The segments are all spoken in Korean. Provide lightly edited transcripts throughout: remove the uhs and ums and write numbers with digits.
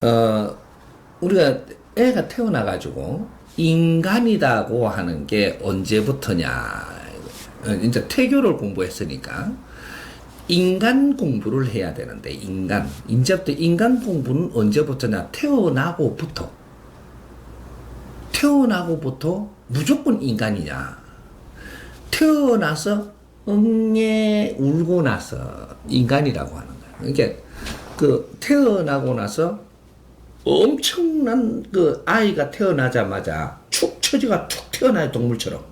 어, 우리가 애가 태어나가지고 인간이라고 하는 게 언제부터냐. 이제 태교를 공부했으니까 인간 공부를 해야 되는데, 이제부터 인간 공부는 언제부터냐. 태어나고부터 무조건 인간이냐. 태어나서 응애 울고 나서 인간이라고 하는 거야. 그러니까 태어나고 나서 엄청난 아이가 태어나자마자 축 처지가 툭 태어나요. 동물처럼.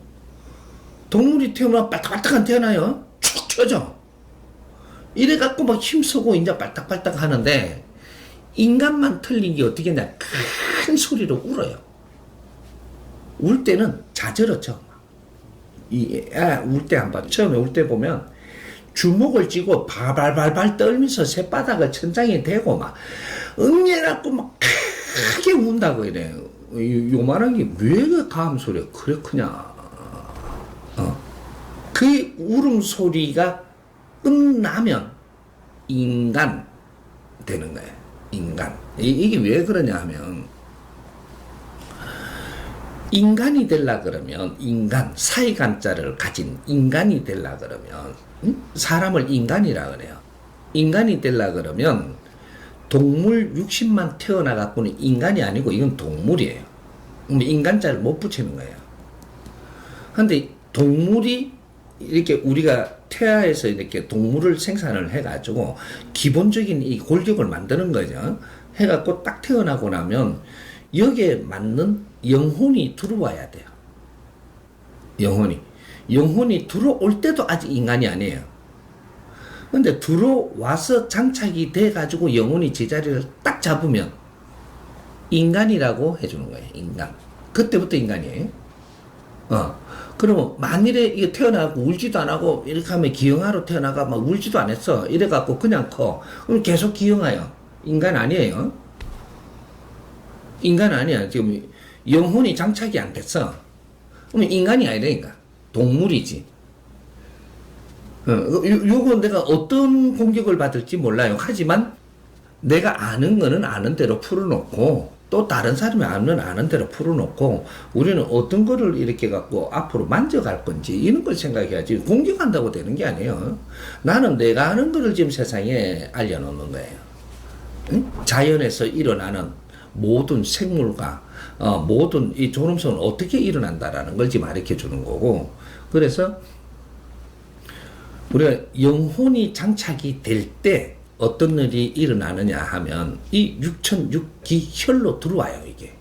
동물이 태어나면 빨딱빨딱한 태어나요. 축 처져. 이래갖고 막 힘쓰고 이제 빨딱빨딱 하는데, 인간만 틀린 게 어떻게 했냐. 큰 소리로 울어요. 울 때는 자저렇죠. 울 때 한번, 처음에 울 때 보면 주먹을 쥐고 발발발발 떨면서 쇳바닥을 천장에 대고 막 응애갖고 막 크게 운다고 이래요. 요만한 게 왜 그 가음 소리가 그래 크냐. 그 울음소리가 끝나면 인간 되는 거예요. 인간. 이게 왜 그러냐 하면, 인간이 되려 그러면, 사이간자를 가진 인간이 되려 그러면, 사람을 인간이라 그래요. 인간이 되려 그러면 동물 60만 태어나갖고는 인간이 아니고 이건 동물이에요. 인간자를 못 붙이는 거예요. 근데 동물이 이렇게 우리가 태아에서 이렇게 동물을 생산을 해가지고 기본적인 이 골격을 만드는 거죠. 해갖고 딱 태어나고 나면 여기에 맞는 영혼이 들어와야 돼요. 영혼이 들어올 때도 아직 인간이 아니에요. 근데 들어와서 장착이 돼가지고 영혼이 제자리를 딱 잡으면 인간이라고 해주는 거예요. 인간. 그때부터 인간이에요. 그러면 만일에 이게 태어나고 울지도 안 하고 이렇게 하면 기형아로 태어나가 막 울지도 안 했어. 이래갖고 그냥 커. 그럼 계속 기형아요. 인간 아니에요. 인간 아니야. 지금 영혼이 장착이 안 됐어. 그러면 인간이 아니라니까. 동물이지. 요거 내가 어떤 공격을 받을지 몰라요. 하지만 내가 아는 거는 아는 대로 풀어놓고, 또 다른 사람이 아는 대로 풀어놓고, 우리는 어떤 거를 이렇게 갖고 앞으로 만져갈 건지 이런 걸 생각해야지. 공격한다고 되는 게 아니에요. 나는 내가 아는 거를 지금 세상에 알려놓는 거예요. 응? 자연에서 일어나는 모든 생물과 모든 이 존엄성은 어떻게 일어난다라는 걸 지금 가르쳐 주는 거고, 그래서 우리가 영혼이 장착이 될 때 어떤 일이 일어나느냐 하면 이 6006기 혈로 들어와요, 이게.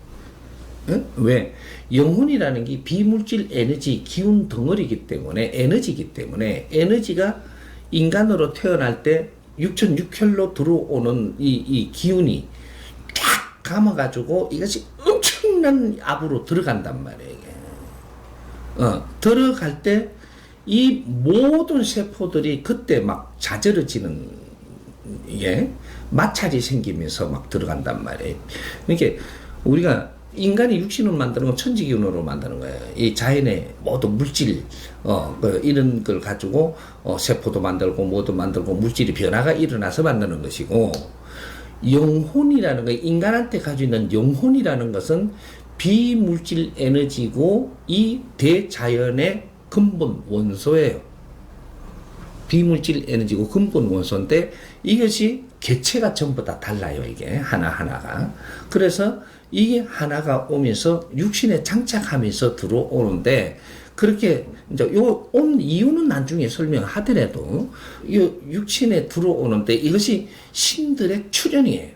응? 왜? 영혼이라는 게 비물질 에너지, 기운 덩어리이기 때문에, 에너지이기 때문에, 에너지가 인간으로 태어날 때 6006혈로 들어오는 이 기운이 쫙 감아가지고 이것이 엄청난 압으로 들어간단 말이에요, 이게. 들어갈 때 이 모든 세포들이 그때 막 자저러지는, 예, 마찰이 생기면서 막 들어간단 말이에요. 그러니까 우리가 인간이 육신을 만드는 건 천지기운으로 만드는 거예요. 이 자연의 모든 물질, 이런 걸 가지고 세포도 만들고 뭐도 만들고 물질이 변화가 일어나서 만드는 것이고, 영혼이라는 거, 인간한테 가지고 있는 영혼이라는 것은 비물질 에너지고 이 대자연의 근본 원소예요. 비물질 에너지고 근본 원소인데 이것이 개체가 전부 다 달라요. 이게 하나하나가. 그래서 이게 하나가 오면서 육신에 장착하면서 들어오는데, 그렇게 이제 온 이유는 나중에 설명하더라도 이 육신에 들어오는데 이것이 신들의 출현이에요.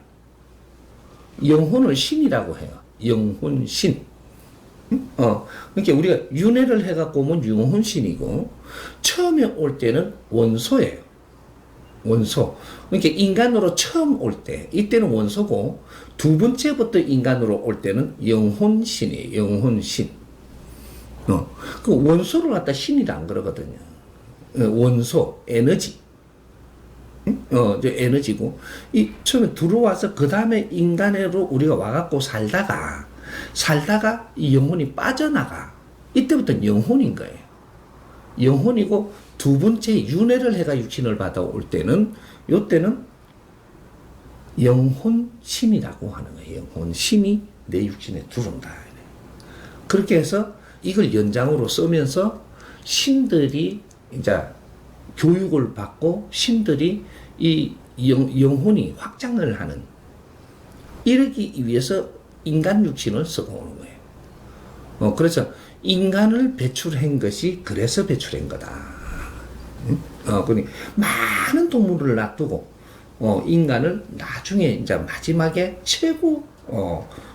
영혼을 신이라고 해요. 영혼신. 그러니까 우리가 윤회를 해갖고 오면 영혼신이고, 처음에 올 때는 원소예요. 원소. 그러니까 인간으로 처음 올 때, 이때는 원소고, 두 번째부터 인간으로 올 때는 영혼신이에요. 영혼신. 그 원소를 갖다 신이라 안 그러거든요. 원소, 에너지. 에너지고, 이 처음에 들어와서 그 다음에 인간으로 우리가 와갖고 살다가 이 영혼이 빠져나가. 이때부터는 영혼인 거예요. 영혼이고, 두 번째 윤회를 해가 육신을 받아올 때는, 요때는 영혼신이라고 하는 거예요. 영혼신이 내 육신에 들어온다. 그렇게 해서 이걸 연장으로 쓰면서 신들이 이제 교육을 받고 신들이 이 영혼이 확장을 하는, 이러기 위해서 인간 육신을 쓰고 오는 거예요. 그래서 인간을 배출한 것이 그래서 배출한 거다. 그러니 많은 동물을 놔두고 인간을 나중에 이제 마지막에 최고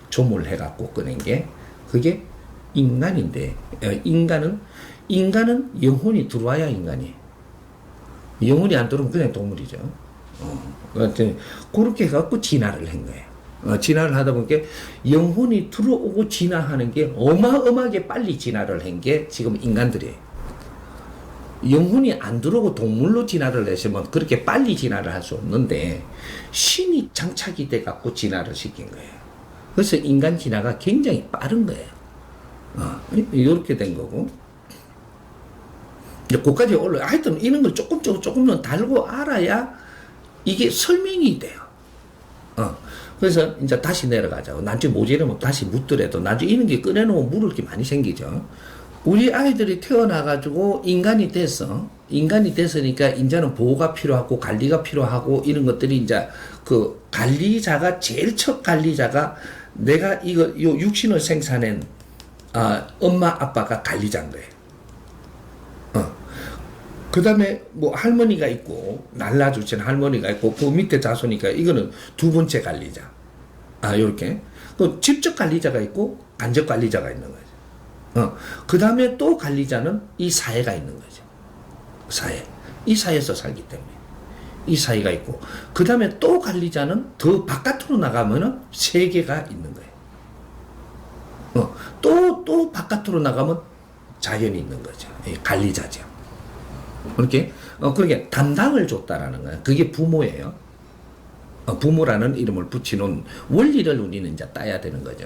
조물해 갖고 꺼낸 게 그게 인간인데, 인간은 영혼이 들어와야 인간이에요. 영혼이 안 들어오면 그냥 동물이죠. 그렇게 해갖고 진화를 한 거예요. 진화를 하다 보니까 영혼이 들어오고 진화하는 게 어마어마하게 빨리 진화를 한 게 지금 인간들이에요. 영혼이 안 들어오고 동물로 진화를 했으면 그렇게 빨리 진화를 할 수 없는데 신이 장착이 돼갖고 진화를 시킨 거예요. 그래서 인간 진화가 굉장히 빠른 거예요. 이렇게 된 거고. 이제 거기까지 올라. 하여튼 이런 걸 조금은 달고 알아야 이게 설명이 돼요. 그래서 이제 다시 내려가자고. 나중에 모자라면 다시 묻더라도 나중에 이런 게 꺼내놓으면 물을 게 많이 생기죠. 우리 아이들이 태어나가지고 인간이 됐으니까 이제는 보호가 필요하고 관리가 필요하고 이런 것들이 이제 그 관리자가 제일 첫 관리자가 내가 요 육신을 생산한 엄마 아빠가 관리자인 거예요. 그 다음에 뭐 할머니가 있고 날라주신 할머니가 있고 그 밑에 자손이니까 이거는 두 번째 관리자. 요렇게 그 직접 관리자가 있고 간접 관리자가 있는 거죠. 그 다음에 또 관리자는 이 사회가 있는 거죠. 사회. 이 사회에서 살기 때문에 이 사회가 있고, 그 다음에 또 관리자는 더 바깥으로 나가면은 세계가 있는 거예요. 또 바깥으로 나가면 자연이 있는 거죠. 관리자죠. 그렇게 그렇게 담당을 줬다라는 거예요. 그게 부모예요. 부모라는 이름을 붙이는 원리를 우리는 이제 따야 되는 거죠.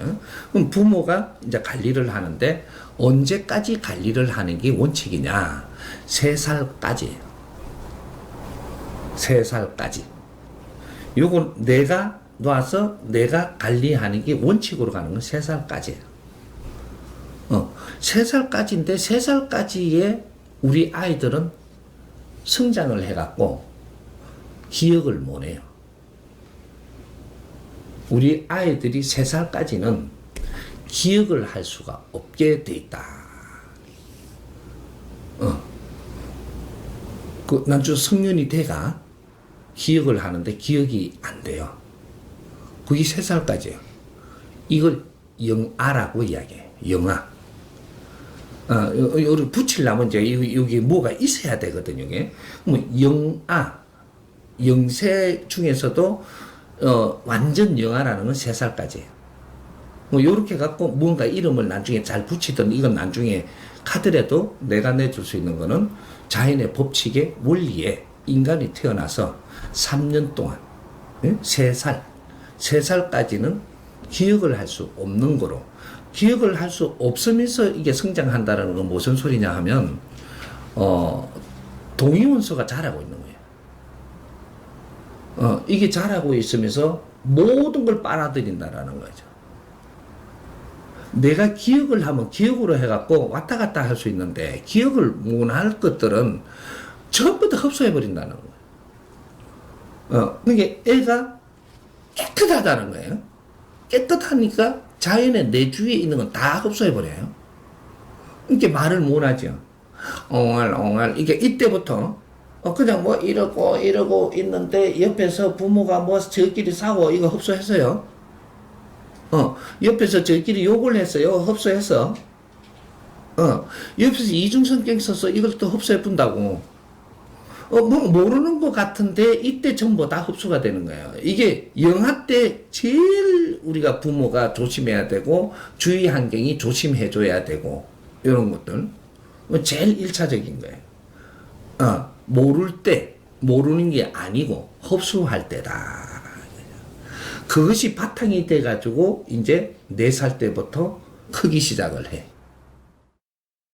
그럼 부모가 이제 관리를 하는데 언제까지 관리를 하는 게 원칙이냐? 3살까지예요. 3살까지. 요건 내가 놔서 내가 관리하는 게 원칙으로 가는 건 3살까지예요. 3살까지인데 3살까지의 우리 아이들은 성장을 해갖고 기억을 못해요. 우리 아이들이 3살까지는 기억을 할 수가 없게 돼 있다. 나중 성년이 돼가 기억을 하는데 기억이 안 돼요. 그게 3살까지예요. 이걸 영아라고 이야기해요. 영아. 여기 붙이려면 이제 여기 뭐가 있어야 되거든요. 이게. 뭐 영아, 영세 중에서도 완전 영아라는 건 3살까지예요. 뭐 요렇게 갖고 뭔가 이름을 나중에 잘 붙이든 이건 나중에 하더라도 내가 내줄 수 있는 거는 자연의 법칙의 원리에 인간이 태어나서 3년 동안 3살까지는 기억을 할 수 없는 거로, 기억을 할 수 없으면서 이게 성장한다는 건 무슨 소리냐 하면 동위원소가 자라고 있는 거예요. 이게 자라고 있으면서 모든 걸 빨아들인다라는 거죠. 내가 기억을 하면 기억으로 해갖고 왔다 갔다 할 수 있는데 기억을 못할 것들은 전부 다 흡수해버린다는 거예요. 그러니까 애가 깨끗하다는 거예요. 깨끗하니까 자연의 내 주위에 있는 건 다 흡수해버려요. 이렇게 말을 못하죠. 엉얼. 이게 이때부터 그냥 뭐 이러고 있는데 옆에서 부모가 뭐 저끼리 싸워 이거 흡수했어요. 옆에서 저끼리 욕을 했어요. 흡수해서. 옆에서 이중성격 있어서 이걸 또 흡수해 본다고. 뭐 모르는 것 같은데 이때 전부 다 흡수가 되는 거예요. 이게 영아 때 제일 우리가 부모가 조심해야 되고 주위 환경이 조심해 줘야 되고 이런 것들 제일 1차적인 거예요. 모르는 게 아니고 흡수할 때다. 그것이 바탕이 돼가지고 이제 4살 때부터 크기 시작을 해.